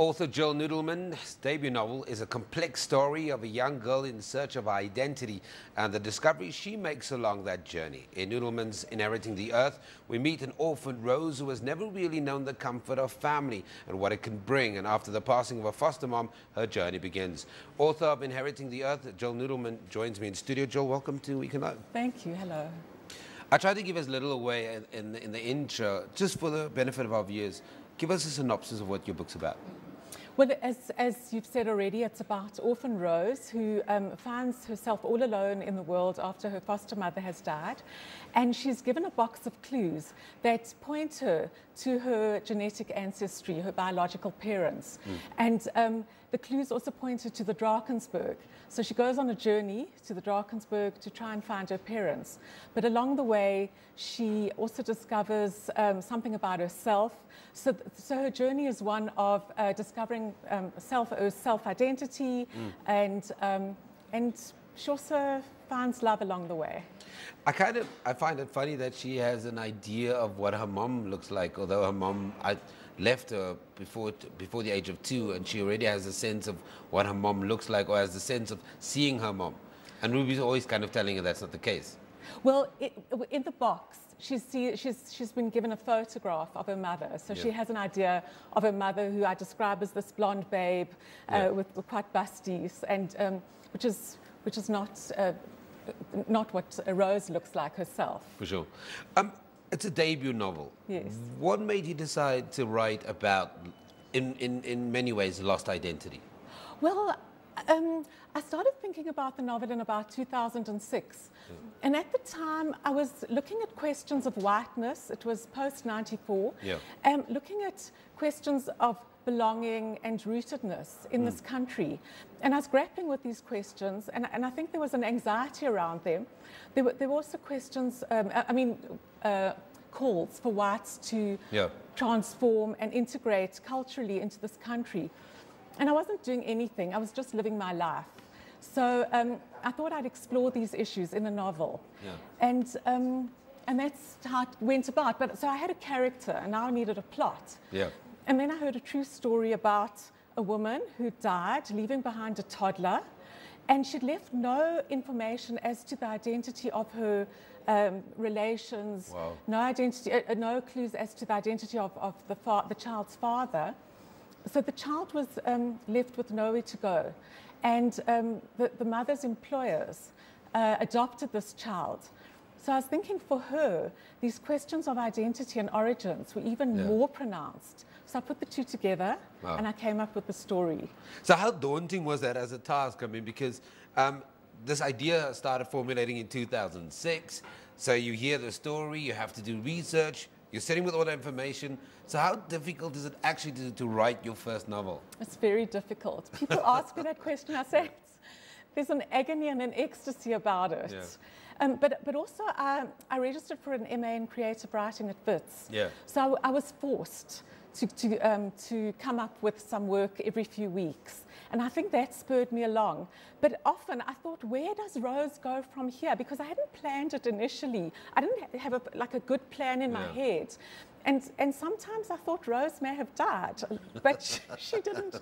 Author Jill Nudelman's debut novel is a complex story of a young girl in search of identity and the discoveries she makes along that journey. In Nudelman's Inheriting the Earth, we meet an orphaned Rose who has never really known the comfort of family and what it can bring. And after the passing of her foster mom, her journey begins. Author of Inheriting the Earth, Jill Nudelman, joins me in studio. Jill, welcome to Weekend Live. Thank you. Hello. I tried to give as little away in the intro, just for the benefit of our viewers. Give us a synopsis of what your book's about. Well, as you've said already, it's about orphan Rose who finds herself all alone in the world after her foster mother has died. And she's given a box of clues that point her to her genetic ancestry, her biological parents. And the clues also point her to the Drakensberg. So she goes on a journey to the Drakensberg to try and find her parents. But along the way, she also discovers something about herself. So her journey is one of discovering self-identity, and she also finds love along the way. I find it funny that she has an idea of what her mom looks like, although her mom left her before the age of 2, and she already has a sense of what her mom looks like, or has the sense of seeing her mom. And Ruby's always kind of telling her that's not the case. Well, in the box, she's been given a photograph of her mother, so she has an idea of her mother, who I describe as this blonde babe with quite busties, and which is not what a Rose looks like herself. For sure. It's a debut novel. Yes. What made you decide to write about, in many ways, lost identity? Well, I started thinking about the novel in about 2006. And at the time, I was looking at questions of whiteness. It was post-94. Looking at questions of belonging and rootedness in this country. And I was grappling with these questions, and I think there was an anxiety around them. There were also questions, calls for whites to transform and integrate culturally into this country. And I wasn't doing anything. I was just living my life. So I thought I'd explore these issues in a novel. And that's how it went about. But so I had a character, and now I needed a plot. And then I heard a true story about a woman who died, leaving behind a toddler. And she'd left no information as to the identity of her relations, no clues as to the identity of the child's father. So the child was left with nowhere to go. And the mother's employers adopted this child. So I was thinking, for her, these questions of identity and origins were even more pronounced. So I put the two together, and I came up with the story. So how daunting was that as a task? I mean, because this idea started formulating in 2006. So you hear the story, you have to do research, you're sitting with all the information. So how difficult is it actually to write your first novel? It's very difficult. People ask me that question. I say there's an agony and an ecstasy about it. But also I registered for an MA in creative writing at Wits. So I was forced to come up with some work every few weeks. And I think that spurred me along. But often I thought, where does Rose go from here? Because I hadn't planned it initially. I didn't have a good plan in my head. And sometimes I thought Rose may have died, but she didn't.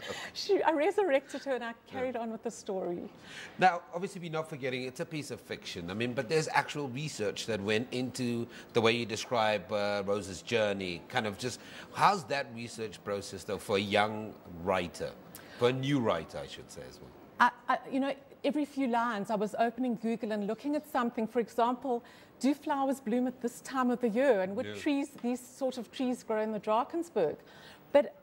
I resurrected her, and I carried on with the story. Now, obviously, we're not forgetting it's a piece of fiction. I mean, but there's actual research that went into the way you describe Rose's journey. Kind of just, how's that research process, though, for a young writer? For a new writer, I should say, as well. Every few lines, I was opening Google and looking at something. For example, do flowers bloom at this time of the year? And would these sort of trees grow in the Drakensberg? But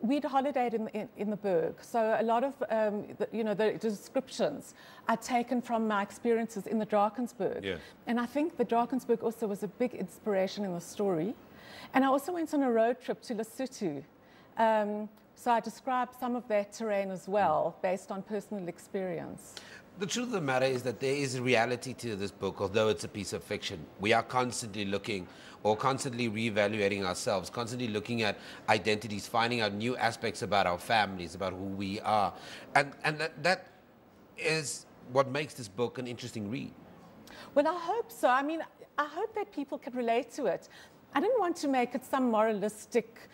we'd holidayed in the Berg, so a lot of the descriptions are taken from my experiences in the Drakensberg. And I think the Drakensberg also was a big inspiration in the story. And I also went on a road trip to Lesotho. So I described some of that terrain as well, based on personal experience. The truth of the matter is that there is a reality to this book, although it's a piece of fiction. We are constantly looking, or constantly reevaluating ourselves, constantly looking at identities, finding out new aspects about our families, about who we are. And that is what makes this book an interesting read. Well, I hope so. I mean, I hope that people can relate to it. I didn't want to make it some moralistic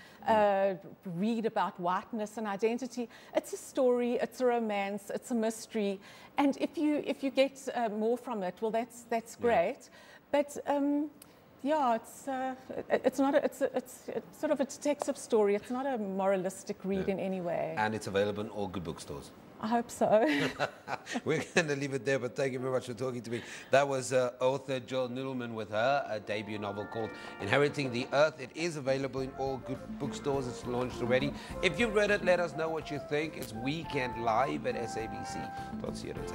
read about whiteness and identity. It's a story, it's a romance, it's a mystery, and if you get more from it, well, that's great. But yeah, it's sort of a detective story. It's not a moralistic read in any way. And it's available in all good bookstores. I hope so. We're going to leave it there, but thank you very much for talking to me. That was author Jill Nudelman with her debut novel called Inheriting the Earth. It is available in all good bookstores. It's launched already. If you've read it, let us know what you think. It's Weekend Live at SABC.co.za.